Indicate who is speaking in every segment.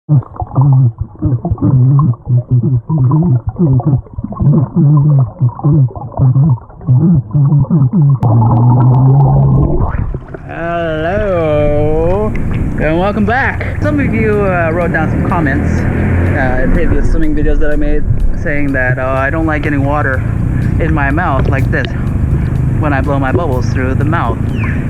Speaker 1: Hello and welcome back. Some of you wrote down some comments in previous swimming videos that I made saying that I don't like getting water in my mouth like this when I blow my bubbles through the mouth,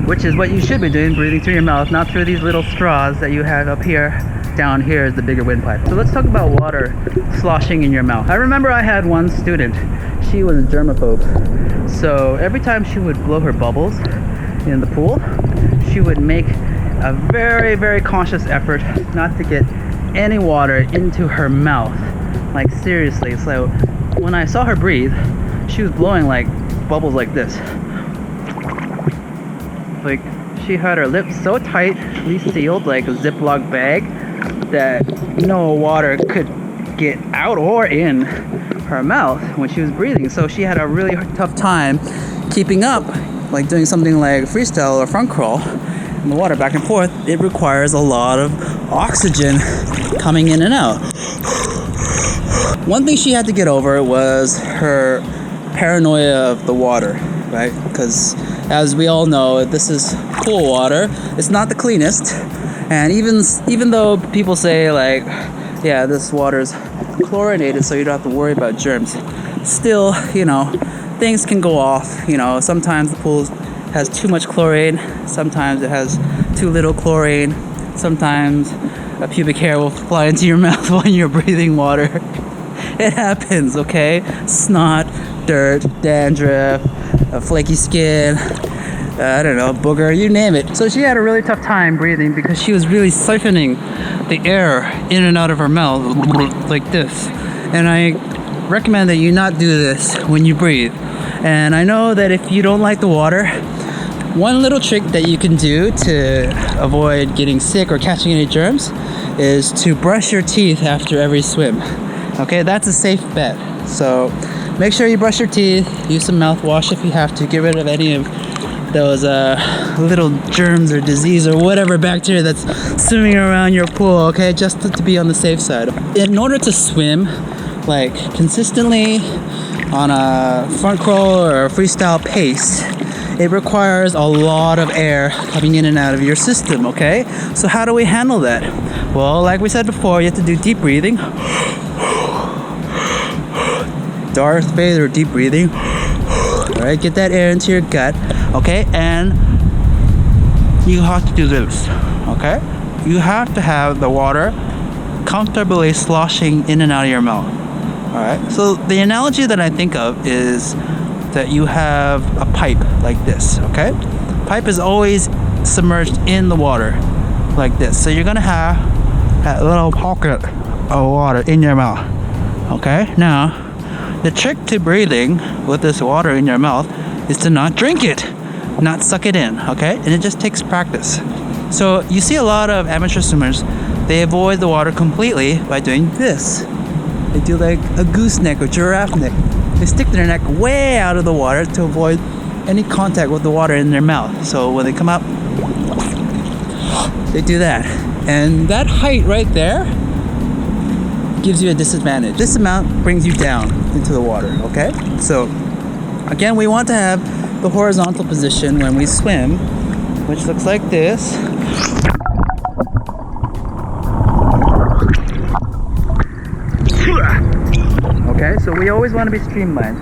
Speaker 1: which is what you should be doing, breathing through your mouth, not through these little straws that you have up here. Down here is the bigger windpipe. So let's talk about water sloshing in your mouth. I remember I had one student, she was a germaphobe, so every time she would blow her bubbles in the pool, she would make a very, very conscious effort not to get any water into her mouth. Like seriously, so when I saw her breathe, she was blowing like bubbles like this. Like she had her lips so tightly sealed like a Ziploc bag that no water could get out or in her mouth when she was breathing. So she had a really tough time keeping up, like doing something like freestyle or front crawl in the water back and forth. It requires a lot of oxygen coming in and out. One thing she had to get over was her paranoia of the water, right? Because as we all know, this is pool water. It's not the cleanest. And even though people say like, yeah, this water's chlorinated so you don't have to worry about germs, still, you know, things can go off. You know, sometimes the pool has too much chlorine, sometimes it has too little chlorine, sometimes a pubic hair will fly into your mouth when you're breathing water. It happens, okay? Snot, dirt, dandruff, flaky skin, I don't know, booger, you name it. So she had a really tough time breathing because she was really siphoning the air in and out of her mouth like this. And I recommend that you not do this when you breathe. And I know that if you don't like the water, one little trick that you can do to avoid getting sick or catching any germs is to brush your teeth after every swim. Okay, that's a safe bet. So make sure you brush your teeth, use some mouthwash if you have to, get rid of any of those little germs or disease or whatever bacteria that's swimming around your pool, okay, just to be on the safe side. In order to swim like consistently on a front crawl or a freestyle pace, it requires a lot of air coming in and out of your system, okay? So how do we handle that? Well, like we said before, you have to do deep breathing. Darth Vader deep breathing. All right, get that air into your gut, okay? And you have to do this, okay? You have to have the water comfortably sloshing in and out of your mouth. All right, so the analogy that I think of is that you have a pipe like this, okay? Pipe is always submerged in the water like this. So you're gonna have that little pocket of water in your mouth, okay? Now, the trick to breathing with this water in your mouth is to not drink it, not suck it in, okay? And it just takes practice. So you see a lot of amateur swimmers, they avoid the water completely by doing this. They do like a gooseneck or giraffe neck. They stick their neck way out of the water to avoid any contact with the water in their mouth. So when they come up, they do that. And that height right there gives you a disadvantage. This amount brings you down into the water, okay? So again, we want to have the horizontal position when we swim, which looks like this. Okay, so we always want to be streamlined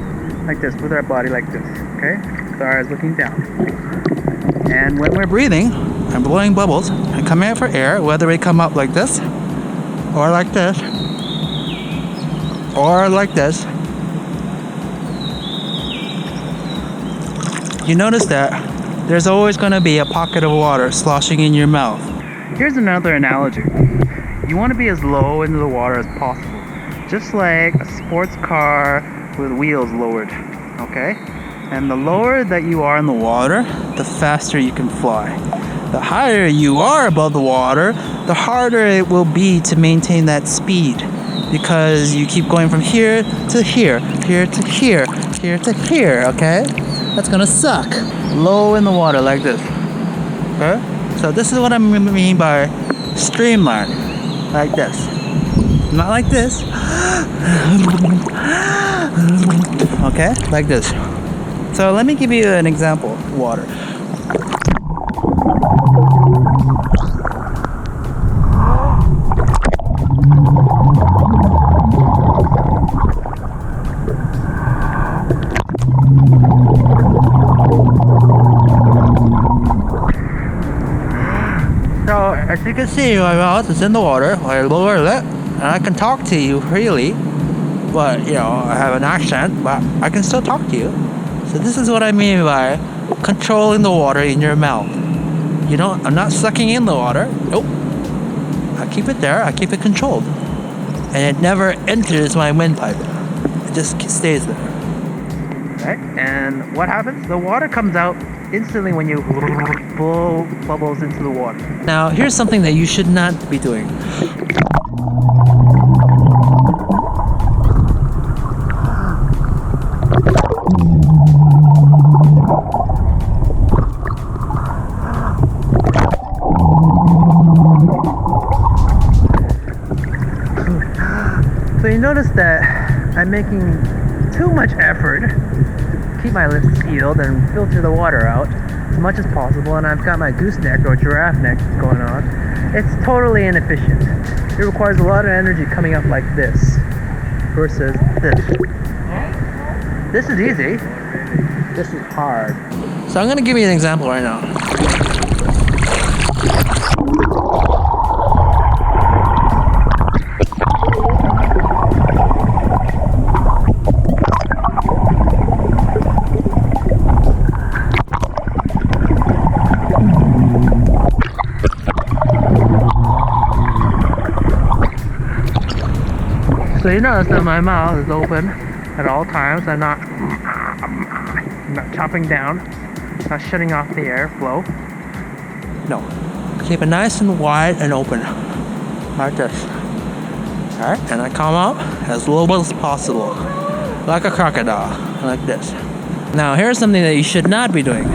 Speaker 1: like this, with our body like this, okay? With our eyes looking down. And when we're breathing and blowing bubbles and coming out for air, whether we come up like this, or like this, or like this, you notice that there's always going to be a pocket of water sloshing in your mouth. Here's another analogy. You want to be as low into the water as possible, just like a sports car with wheels lowered, okay? And the lower that you are in the water, the faster you can fly. The higher you are above the water, the harder it will be to maintain that speed, because you keep going from here to here, here to here, here to here, okay? That's gonna suck. Low in the water like this, okay? So this is what I mean by streamline, like this. Not like this. Okay, like this. So let me give you an example. Water. So as you can see, my mouth is in the water. I lower lip, and I can talk to you freely. But you know, I have an accent, but I can still talk to you. So this is what I mean by controlling the water in your mouth. You know, I'm not sucking in the water. Nope. I keep it there. I keep it controlled, and it never enters my windpipe. It just stays there. Right? And what happens? The water comes out instantly when you blow bubbles into the water. Now, here's something that you should not be doing. So you notice that I'm making too much effort to keep my lips sealed and filter the water out as much as possible, and I've got my gooseneck or giraffe neck going on. It's totally inefficient. It requires a lot of energy coming up like this versus this. This is easy. This is hard. So I'm going to give you an example right now. So you notice that my mouth is open at all times. I'm not chopping down, not shutting off the airflow. No, keep it nice and wide and open, like this. All right, and I come out as low as possible, like a crocodile, like this. Now here's something that you should not be doing.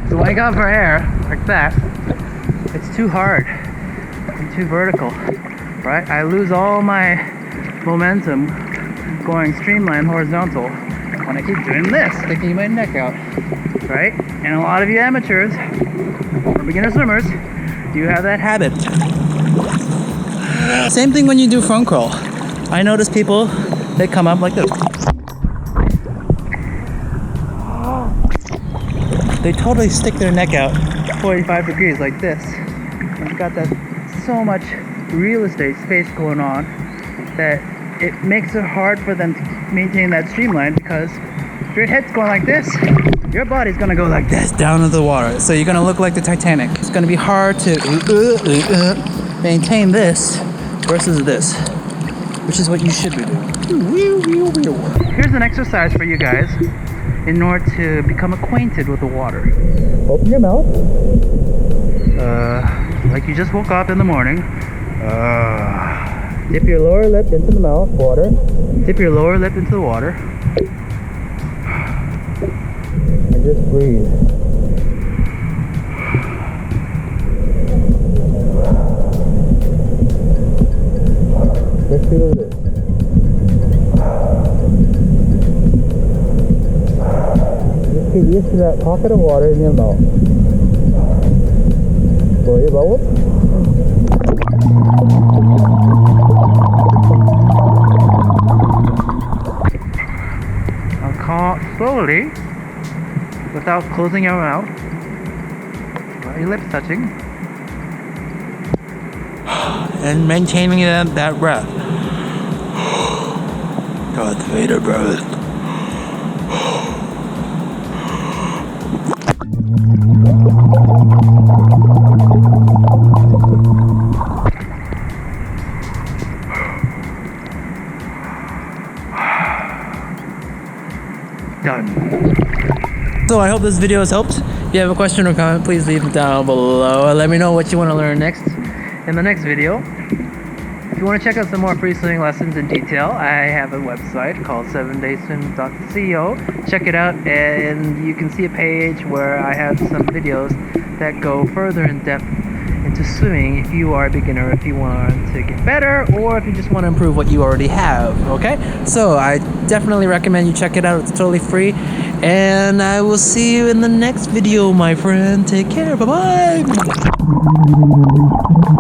Speaker 1: When I go for air like that, it's too hard and too vertical, right? I lose all my momentum going streamline horizontal when I keep doing this, sticking my neck out, right? And a lot of you amateurs or beginner swimmers, you have that habit. Same thing when you do front crawl. I notice people, they come up like this. They totally stick their neck out 45 degrees like this. And you've got that so much real estate space going on that it makes it hard for them to maintain that streamline, because if your head's going like this, your body's gonna go like this down into the water. So you're gonna look like the Titanic. It's gonna be hard to maintain this versus this, which is what you should be doing. Here's an exercise for you guys in order to become acquainted with the water. Open your mouth. Like you just woke up in the morning. Dip your lower lip into the mouth, water. Dip your lower lip into the water. And just breathe. Let's feel this. Just get used to that pocket of water in your mouth. Blow your bubbles. Slowly, without closing your mouth, your lips touching, and maintaining that breath. Darth Vader breath. Done. So I hope this video has helped. If you have a question or comment, please leave it down below. Let me know what you want to learn next in the next video. If you want to check out some more free swimming lessons in detail, I have a website called 7dayswim.co. Check it out, and you can see a page where I have some videos that go further in depth into swimming if you are a beginner, if you want to get better, or if you just want to improve what you already have. Okay, so I definitely recommend you check it out. It's totally free, and I will see you in the next video, my friend. Take care. Bye bye.